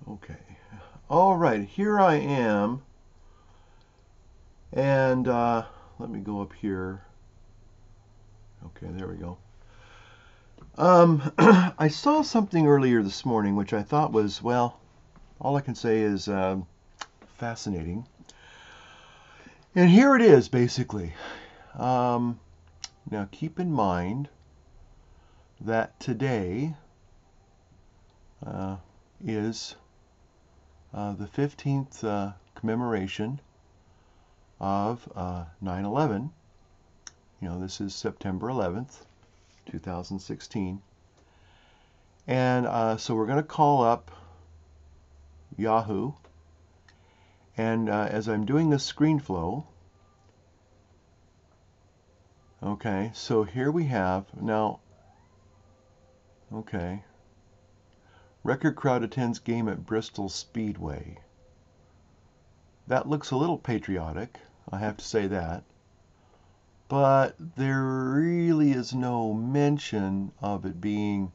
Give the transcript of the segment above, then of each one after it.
Okay. All right, here I am. And let me go up here. Okay, there we go. I saw something earlier this morning which I thought was, well, all I can say is fascinating. And here it is, basically. Um, Now, keep in mind that today uh, is the 15th commemoration of 9/11. This is September 11th, 2016. And so we're going to call up Yahoo. And as I'm doing this screen flow, okay, so here we have, now, okay, record crowd attends game at Bristol Speedway. That looks a little patriotic, I have to say that. But there really is no mention of it being,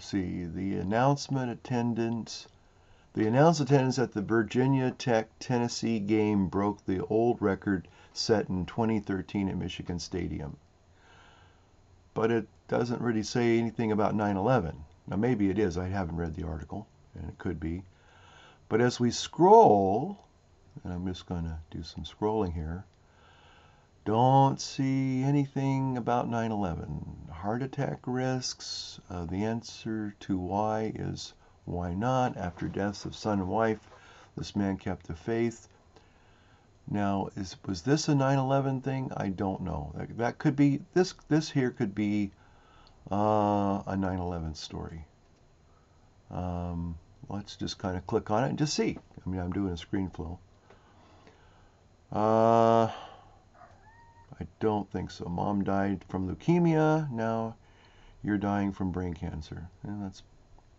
see, the announcement attendance. The announced attendance at the Virginia Tech-Tennessee game broke the old record set in 2013 at Michigan Stadium. But it doesn't really say anything about 9/11. Now maybe it is, I haven't read the article, and it could be. But as we scroll, and I'm just going to do some scrolling here, don't see anything about 9/11. Heart attack risks, the answer to why is why not? After deaths of son and wife, this man kept the faith. Now, was this a 9/11 thing? I don't know. That could be, this here could be a 9/11 story. Let's just kind of click on it and just see. I mean, I'm doing a screen flow. I don't think so. Mom died from leukemia. Now you're dying from brain cancer. And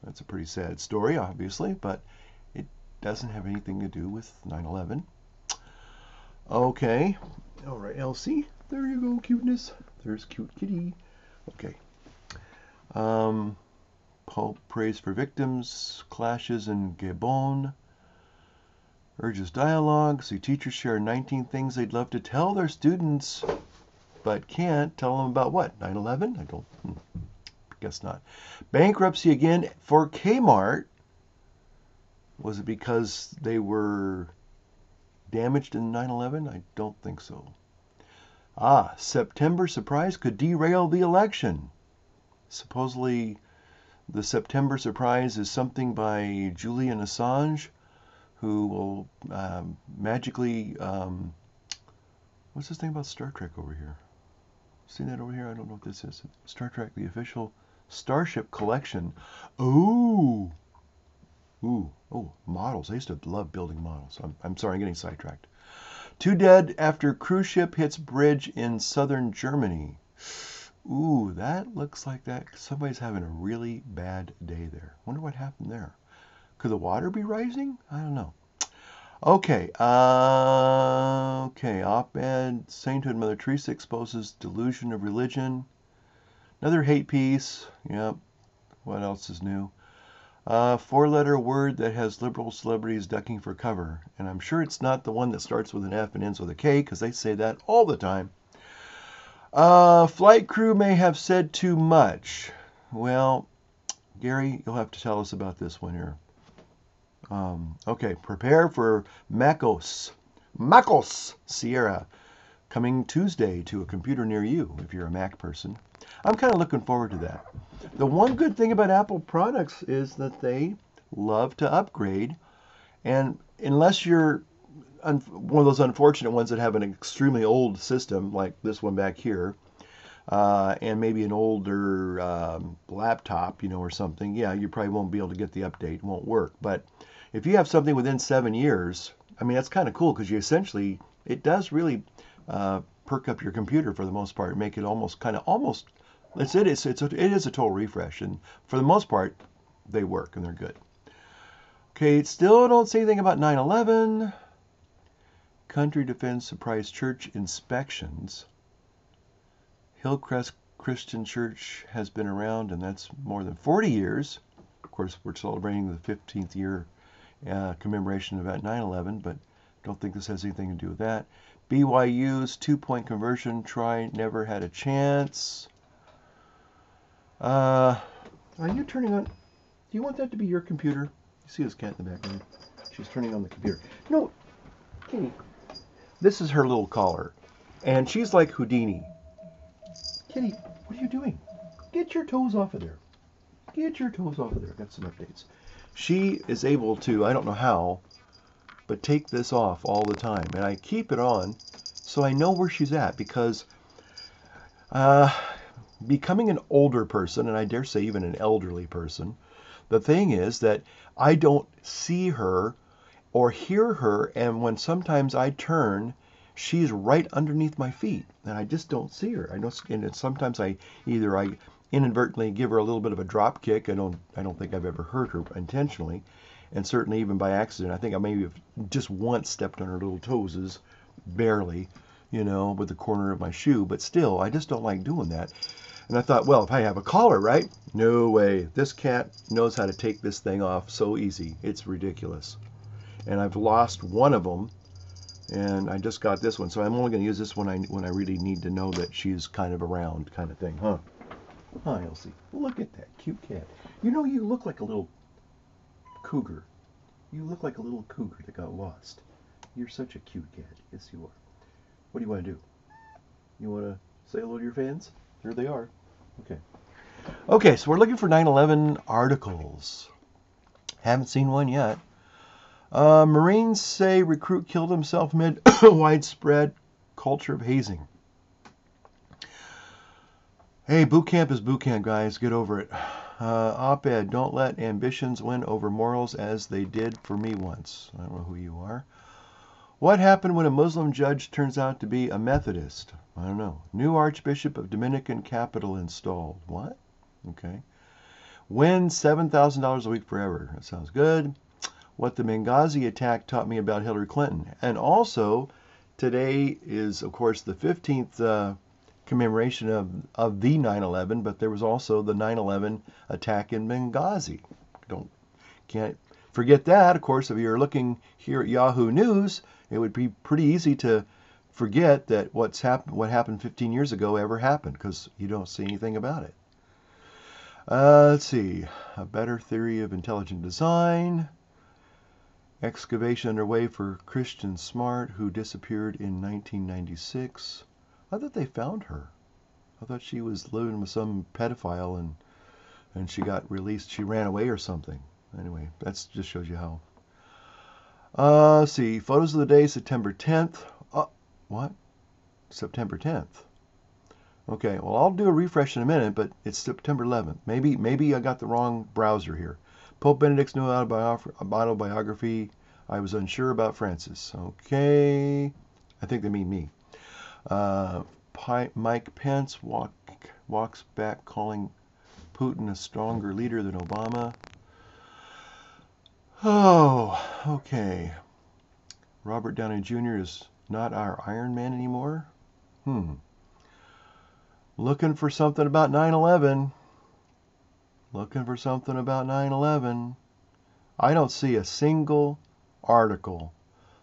that's a pretty sad story, obviously, but it doesn't have anything to do with 9/11. Okay. All right, Elsie. There you go, cuteness. There's cute kitty. Okay. Pope prays for victims, clashes in Gabon, urges dialogue. See, teachers share 19 things they'd love to tell their students, but can't. Tell them about what? 9/11? I don't, guess not. Bankruptcy again for Kmart. Was it because they were damaged in 9/11? I don't think so. September surprise could derail the election. Supposedly, the September surprise is something by Julian Assange, who will magically. What's this thing about Star Trek over here? See that over here? I don't know what this is. Star Trek, the official Starship collection. Oh, models. I used to love building models. I'm sorry, I'm getting sidetracked. 2 dead after cruise ship hits bridge in southern Germany. Ooh, that looks like that somebody's having a really bad day there. Wonder what happened there. Could the water be rising? I don't know. Okay, op-ed, Sainthood Mother Teresa exposes delusion of religion. Another hate piece. Yep. What else is new? 4-letter word that has liberal celebrities ducking for cover. And I'm sure it's not the one that starts with an F and ends with a K, because they say that all the time. Flight crew may have said too much. Well, Gary, you'll have to tell us about this one here. Okay, prepare for Macos Sierra, coming Tuesday to a computer near you if you're a Mac person. I'm kind of looking forward to that. The one good thing about Apple products is that they love to upgrade, and unless you're one of those unfortunate ones that have an extremely old system like this one back here, and maybe an older laptop, or something, yeah, you probably won't be able to get the update. It won't work. But if you have something within 7 years, I mean, that's kind of cool because it does really perk up your computer for the most part, make it almost it is a total refresh, and for the most part, they work and they're good. Okay, still don't say anything about 9/11. Country defends surprise church inspections. Hillcrest Christian Church has been around, and that's more than 40 years. course, we're celebrating the 15th year commemoration of 9/11, but don't think this has anything to do with that. BYU's 2-point conversion try never had a chance. Are you turning on? Do you want that to be your computer? You see this cat in the background? She's turning on the computer. No, Kitty. This is her little collar, and she's like Houdini. Kitty, what are you doing? Get your toes off of there. Get your toes off of there. Got some updates. She is able to, I don't know how, but take this off all the time. And I keep it on so I know where she's at, because becoming an older person, and I dare say even an elderly person, the thing is that I don't see her or hear her, and when sometimes I turn, she's right underneath my feet, and I just don't see her. I don't, and sometimes I inadvertently give her a little bit of a drop kick. I don't think I've ever hurt her intentionally, and certainly even by accident. I think I maybe have just once stepped on her little toes, barely, with the corner of my shoe, but still, I just don't like doing that. And I thought, well, if I have a collar, right? No way. This cat knows how to take this thing off so easy. It's ridiculous. And I've lost one of them, and I just got this one, so I'm only going to use this when I really need to know that she's kind of around, kind of thing, huh? Hi, Elsie. Look at that cute cat. You look like a little cougar. You look like a little cougar that got lost. You're such a cute cat. Yes, you are. What do you want to do? You want to say hello to your fans? Here they are. Okay. Okay, so we're looking for 9/11 articles. Haven't seen one yet. Marines say recruit killed himself amid widespread culture of hazing. Hey, boot camp is boot camp, guys. Get over it. Op-ed, don't let ambitions win over morals as they did for me once. I don't know who you are. What happened when a Muslim judge turns out to be a Methodist? I don't know. New Archbishop of Dominican capital installed. What? Okay. Win $7,000 a week forever. That sounds good. What the Benghazi attack taught me about Hillary Clinton. And also, today is, of course, the 15th commemoration of the 9/11, but there was also the 9/11 attack in Benghazi. Can't forget that. Of course, if you're looking here at Yahoo News, it would be pretty easy to forget that what happened 15 years ago ever happened, because you don't see anything about it. Let's see. A better theory of intelligent design. Excavation underway for Christian Smart, who disappeared in 1996. I thought they found her. I thought she was living with some pedophile and she got released. She ran away or something. Anyway, that just shows you how. Let's see. Photos of the day, September 10th. What? September 10th. Okay, well, I'll do a refresh in a minute, but it's September 11th. Maybe I got the wrong browser here. Pope Benedict's new autobiography. I was unsure about Francis. Okay. I think they mean me. Mike Pence walks back, calling Putin a stronger leader than Obama. Oh, okay. Robert Downey Jr. is not our Iron Man anymore. Looking for something about 9/11. Looking for something about 9/11. I don't see a single article.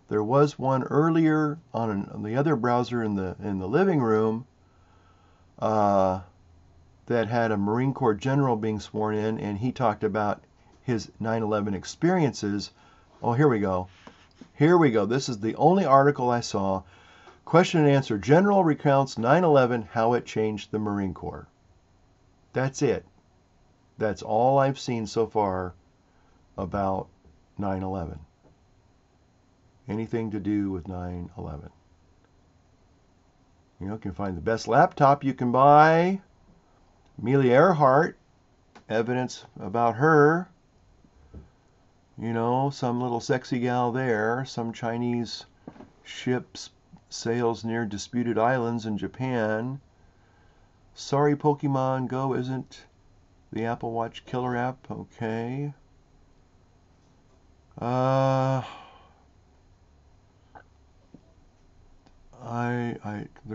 There was one earlier on the other browser in the living room that had a Marine Corps general being sworn in, and he talked about his 9/11 experiences. Oh, here we go. Here we go. This is the only article I saw. Question and answer. General recounts 9/11, how it changed the Marine Corps. That's it. That's all I've seen so far about 9/11. Anything to do with 9/11. You can find the best laptop you can buy. Amelia Earhart. Evidence about her. Some little sexy gal there. Some Chinese ships sails near disputed islands in Japan. Sorry, Pokemon Go isn't the Apple Watch killer app. Okay. The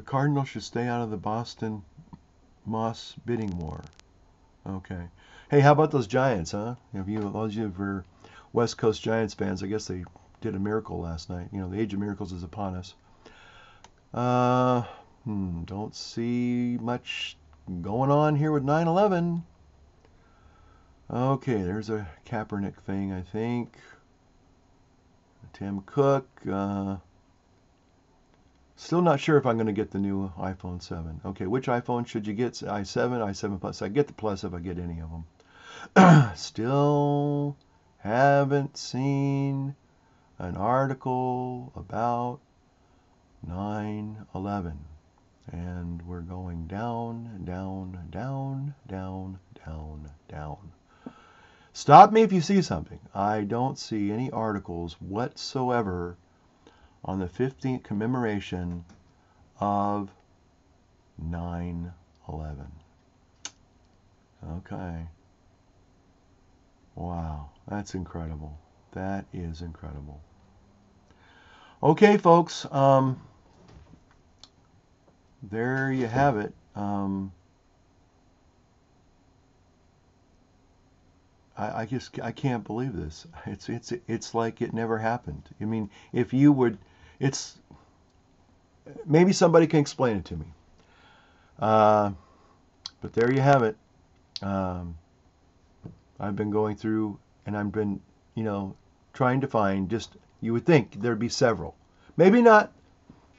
Cardinals should stay out of the Boston Moss bidding war. Okay. Hey, how about those Giants, huh? If you, those of you who are West Coast Giants fans, I guess they did a miracle last night. You know, the age of miracles is upon us. Uh, don't see much going on here with 9/11. Okay, there's a Kaepernick thing, I think. Tim Cook. Still not sure if I'm going to get the new iPhone 7. Okay, which iPhone should you get? i7, i7 Plus. I get the Plus if I get any of them. Still haven't seen an article about 9/11. And we're going down, down, down, down, down, down. Stop me if you see something. I don't see any articles whatsoever on the 15th commemoration of 9/11. Okay. Wow, that's incredible. That is incredible. Okay, folks. There you have it. I can't believe this. It's like it never happened. I mean, if you would, it's maybe somebody can explain it to me. But there you have it. I've been going through and I've been, trying to find just, you would think there'd be several. Maybe not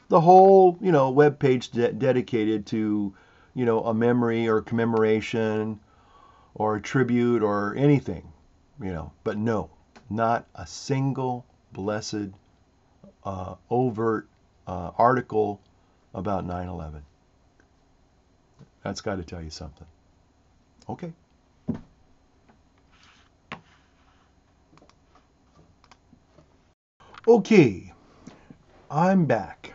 the whole, web page dedicated to, a memory or commemoration or a tribute or anything, but no, not a single blessed overt article about 9/11. That's got to tell you something. Okay. Okay, I'm back.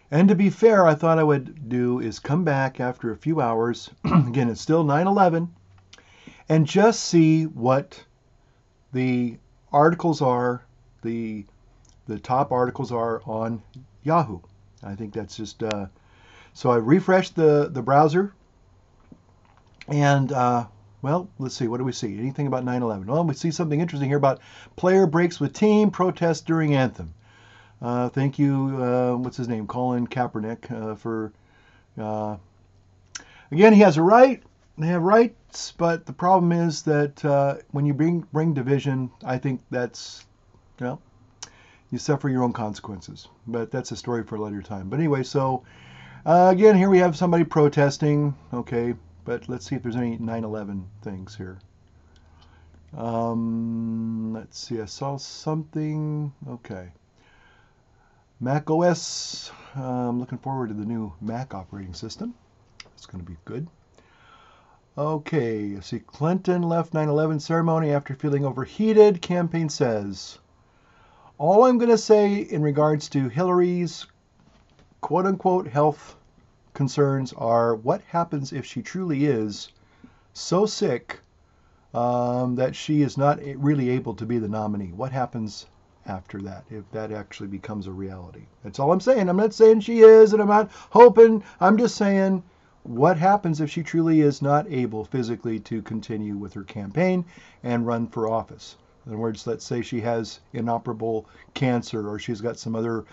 And to be fair, I thought I would do is come back after a few hours. Again, it's still 9/11, and just see what the articles are, the top articles are on Yahoo. I think that's just so I refreshed the browser, and well, let's see, what do we see? Anything about 9/11? Well, we see something interesting here about player breaks with team, protest during anthem. Thank you, what's his name, Colin Kaepernick, for again, he has a right. They have rights, but the problem is that when you bring division, I think that's, well, you suffer your own consequences. But that's a story for a later time. But anyway, so again, here we have somebody protesting. Okay, but let's see if there's any 9/11 things here. Let's see, I saw something. Okay. Mac OS. I'm looking forward to the new Mac operating system. It's going to be good. Okay, see, Clinton left 9/11 ceremony after feeling overheated, campaign says. All I'm going to say in regards to Hillary's quote-unquote health concerns are what happens if she truly is so sick that she is not really able to be the nominee. What happens after that, if that actually becomes a reality? That's all I'm saying. I'm not saying she is, and I'm not hoping. I'm just saying, what happens if she truly is not able physically to continue with her campaign and run for office? In other words, let's say she has inoperable cancer, or she's got some other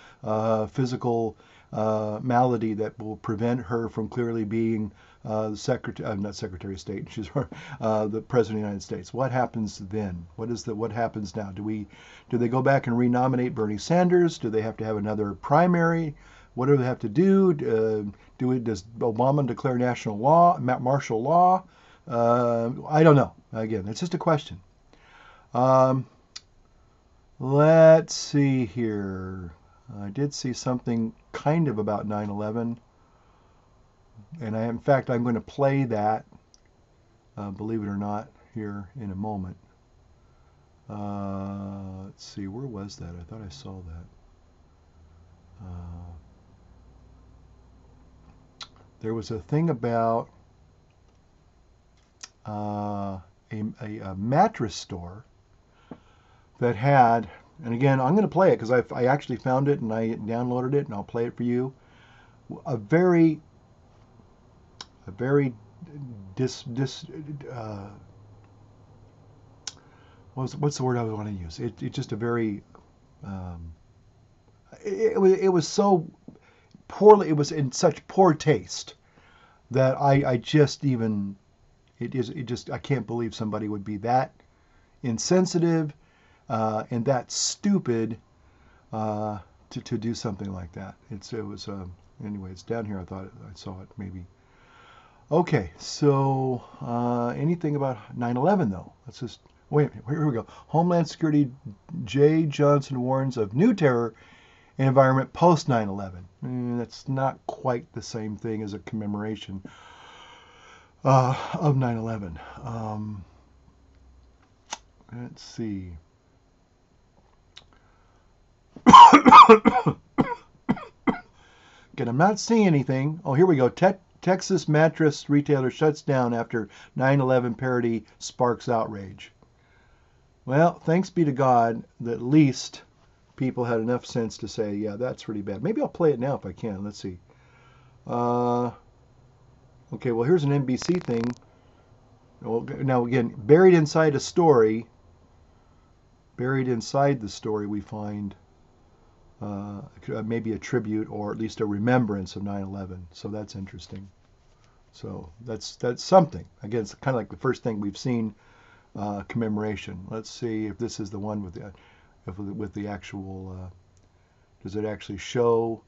physical malady that will prevent her from clearly being not Secretary of State. She's the President of the United States. What happens then? What happens now? Do they go back and renominate Bernie Sanders? Do they have to have another primary? What do they have to do? Does Obama declare national law, martial law? I don't know. Again, it's just a question. Let's see here. I did see something kind of about 9/11, and in fact, I'm going to play that, believe it or not, here in a moment. Let's see, where was that? I thought I saw that. There was a thing about a mattress store that had, and again, I'm going to play it because I actually found it and I downloaded it, and I'll play it for you. A very dis dis what's the word I want to use? It's just a very um, it was so poorly. It was in such poor taste that I just even it just I can't believe somebody would be that insensitive and that stupid to do something like that. It was anyway. It's down here. I thought I saw it maybe. Okay, so anything about 9/11 though? Let's just wait. Here we go. Homeland Security Jay Johnson warns of new terror environment post 9/11. That's not quite the same thing as a commemoration of 9/11. Let's see. Again, I'm not seeing anything. Oh, here we go. Texas mattress retailer shuts down after 9/11 parody sparks outrage. Well, thanks be to God that at least people had enough sense to say, yeah, that's really bad. Maybe I'll play it now if I can. Let's see. Uh, okay, well, here's an NBC thing. Well, now, again, buried inside the story, we find maybe a tribute or at least a remembrance of 9/11. So that's interesting. So that's something. Again, it's kind of like the first thing we've seen commemoration. Let's see if this is the one with the actual. Does it actually show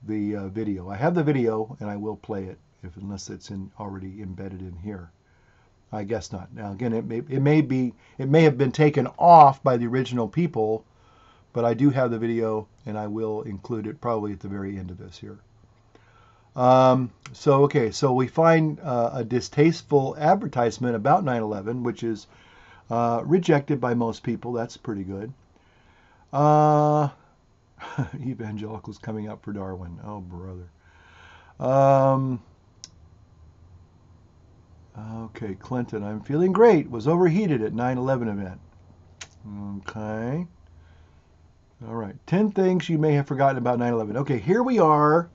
the video? I have the video and I will play it unless it's already embedded in here. I guess not. Now again, it may have been taken off by the original people, but I do have the video and I will include it probably at the very end of this here. So we find a distasteful advertisement about 9/11, which is rejected by most people. That's pretty good. Evangelicals coming out for Darwin. Oh, brother. Okay, Clinton, I'm feeling great. Was overheated at 9/11 event. Okay. All right. 10 things you may have forgotten about 9/11. Okay, here we are.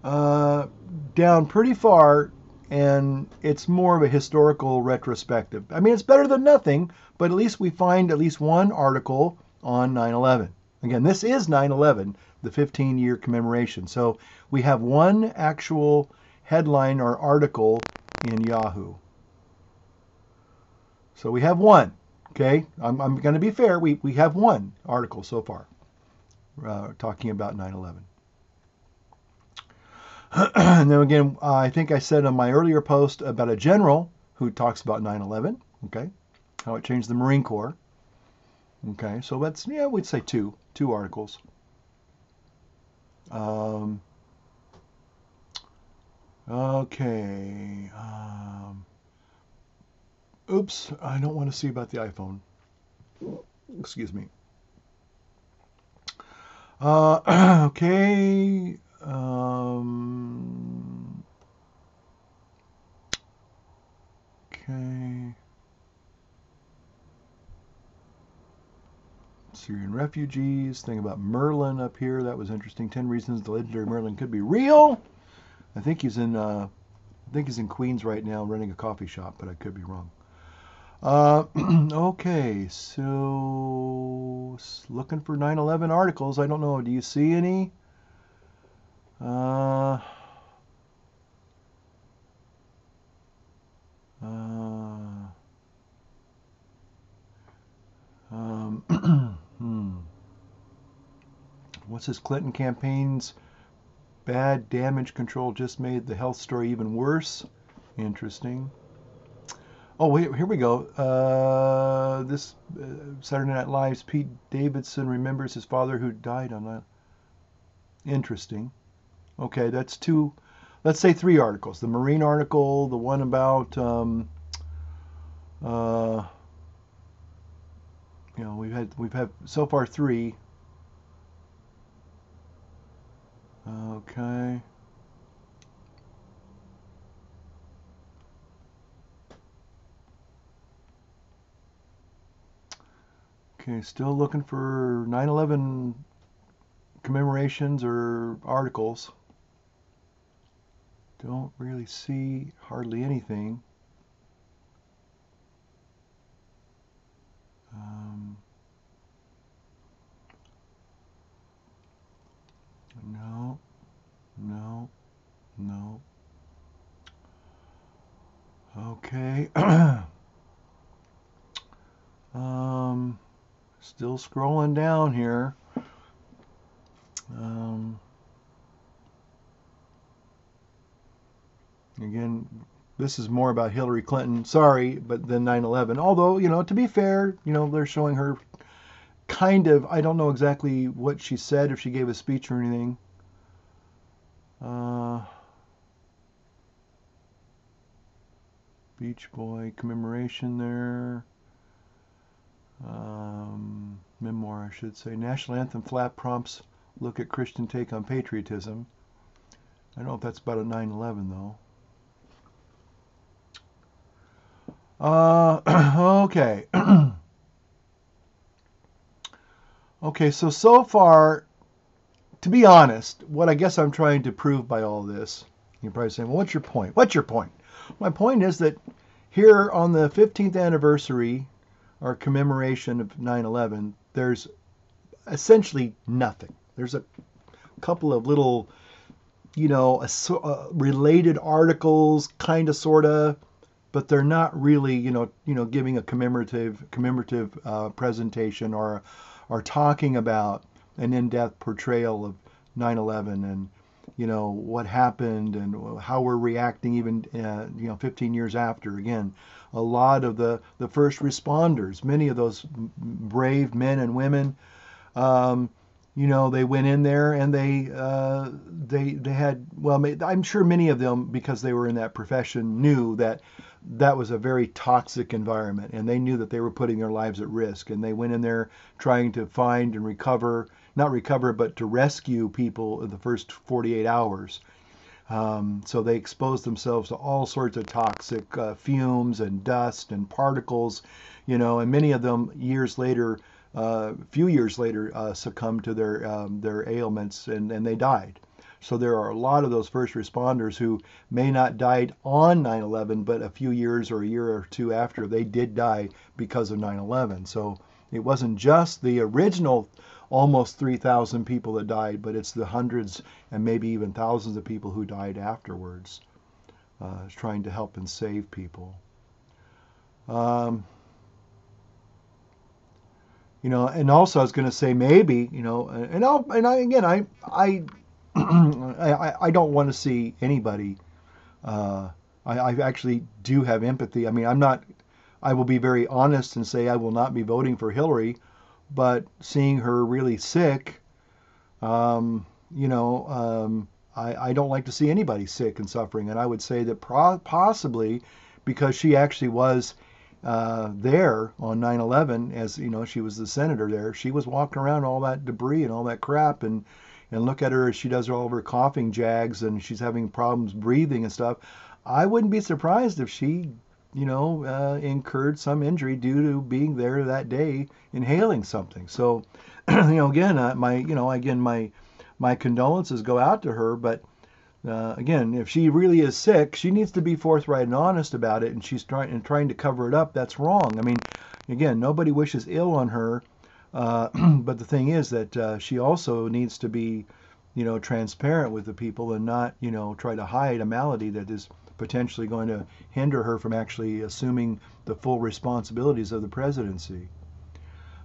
Down pretty far, and it's more of a historical retrospective. I mean, it's better than nothing, but at least we find at least one article on 9/11. Again, this is 9/11, the 15-year commemoration. So we have one actual headline or article in Yahoo. So we have one. Okay, I'm going to be fair. We have one article so far talking about 9/11. And then again, I think I said on my earlier post about a general who talks about 9/11. Okay, how it changed the Marine Corps. Okay, so that's we'd say two articles. Okay. Oops, I don't want to see about the iPhone. Excuse me. Okay. Okay. Syrian refugees. Thing about Merlin up here. That was interesting. 10 reasons the legendary Merlin could be real. I think he's in Queens right now running a coffee shop, but I could be wrong. Okay, so looking for 9/11 articles. I don't know. Do you see any? Um, What's this? Clinton campaign's bad damage control just made the health story even worse. Interesting. Oh, wait, here we go. This Saturday Night Live's Pete Davidson remembers his father who died on that. Interesting. Okay, that's two. Let's say three articles. The Marine article, the one about, uh, we've had so far three. Okay. Okay, still looking for 9/11 commemorations or articles. Don't really see hardly anything. Um, no, no, no. Okay. Still scrolling down here. Um, Again, this is more about Hillary Clinton. Sorry, but then 9/11. Although, to be fair, they're showing her kind of. I don't know exactly what she said, if she gave a speech or anything. Uh, Beach Boy commemoration there. Memoir, I should say. National anthem flap prompts look at Christian take on patriotism. I don't know if that's about a 9/11 though. Okay. Okay, so far, to be honest, what I guess I'm trying to prove by all this, you're probably saying, well, what's your point? What's your point? My point is that here on the 15th anniversary or commemoration of 9/11, there's essentially nothing. There's a couple of little, related articles, kind of, sort of, but they're not really, giving a commemorative presentation or talking about an in-depth portrayal of 9/11 and what happened and how we're reacting even 15 years after. Again, a lot of the first responders, many of those brave men and women, they went in there and they had, well, I'm sure many of them, because they were in that profession, knew that that was a very toxic environment, and they knew that they were putting their lives at risk, and they went in there trying to find and not recover, but to rescue people in the first 48 hours. So they exposed themselves to all sorts of toxic fumes and dust and particles, and many of them years later, few years later, succumbed to their ailments and they died. So there are a lot of those first responders who may not died on 9/11, but a few years or a year or two after, they did die because of 9/11. So it wasn't just the original almost 3,000 people that died, but it's the hundreds and maybe even thousands of people who died afterwards, trying to help and save people. And also I was going to say maybe, I don't want to see anybody. I actually do have empathy. I mean, I will be very honest and say I will not be voting for Hillary, but seeing her really sick, I don't like to see anybody sick and suffering. And I would say that possibly because she actually was there on 9/11, as she was the senator there. She was walking around all that debris and all that crap, and look at her as she does all of her coughing jags, and she's having problems breathing and stuff. I wouldn't be surprised if she, incurred some injury due to being there that day inhaling something. So, again, my condolences go out to her, but again, if she really is sick, she needs to be forthright and honest about it, and she's trying to cover it up. That's wrong. I mean, again, nobody wishes ill on her, but the thing is that she also needs to be, transparent with the people and not, try to hide a malady that is potentially going to hinder her from actually assuming the full responsibilities of the presidency.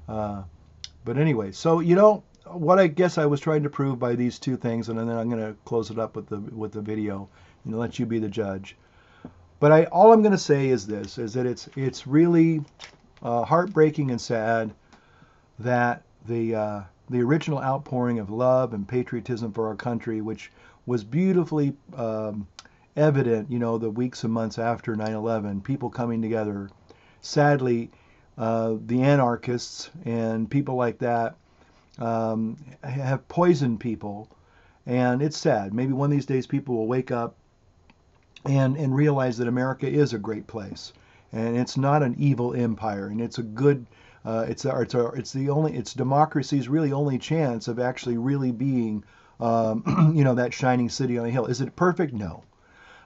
But anyway, so what I guess I was trying to prove by these two things, and then I'm going to close it up with the video and let you be the judge. But all I'm going to say is this: is that it's really heartbreaking and sad that the original outpouring of love and patriotism for our country, which was beautifully evident, the weeks and months after 9/11, people coming together. Sadly, the anarchists and people like that have poisoned people, and it's sad. Maybe one of these days people will wake up and realize that America is a great place, and it's not an evil empire, and it's a good. It's democracy's really only chance of actually really being, that shining city on a hill. Is it perfect? No.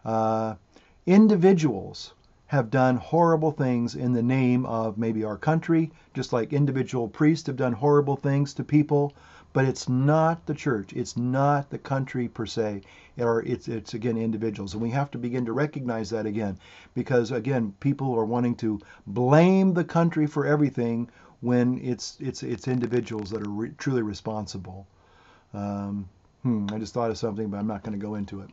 Uh, Individuals have done horrible things in the name of maybe our country, just like individual priests have done horrible things to people. But it's not the church. It's not the country per se. Or it's again individuals, and we have to begin to recognize that again, because again people are wanting to blame the country for everything when it's individuals that are truly responsible. I just thought of something, but I'm not going to go into it.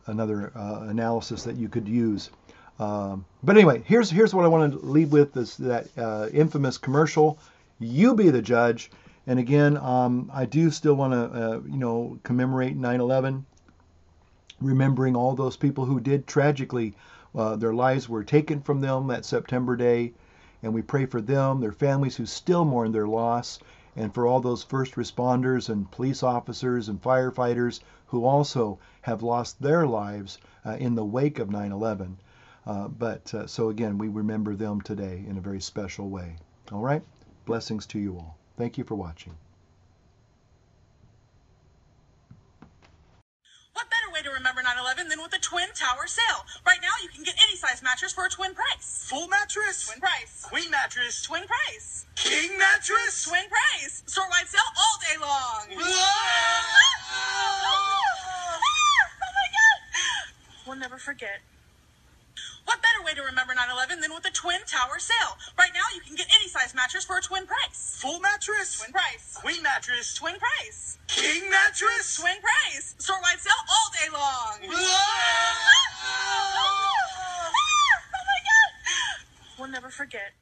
Another analysis that you could use. But anyway, here's what I want to leave with: is that infamous commercial. You be the judge. And again, I do still want to, commemorate 9/11, remembering all those people who did tragically, their lives were taken from them that September day, and we pray for them, their families who still mourn their loss, and for all those first responders and police officers and firefighters who also have lost their lives in the wake of 9/11. So again, we remember them today in a very special way. All right? Blessings to you all. Thank you for watching. What better way to remember 9/11 than with a twin tower sale? Right now, you can get any size mattress for a twin price. Full mattress? Twin price. Queen mattress? Twin price. King mattress? Twin price. Store-wide sale all day long. Oh my God! We'll never forget. What better way to remember 9/11 than with a twin tower sale? Right now, you can get any size mattress for a twin price. Full mattress? Twin price. Queen mattress? Twin price. King mattress? Twin price. Store-wide sale all day long. Oh my God! We'll never forget.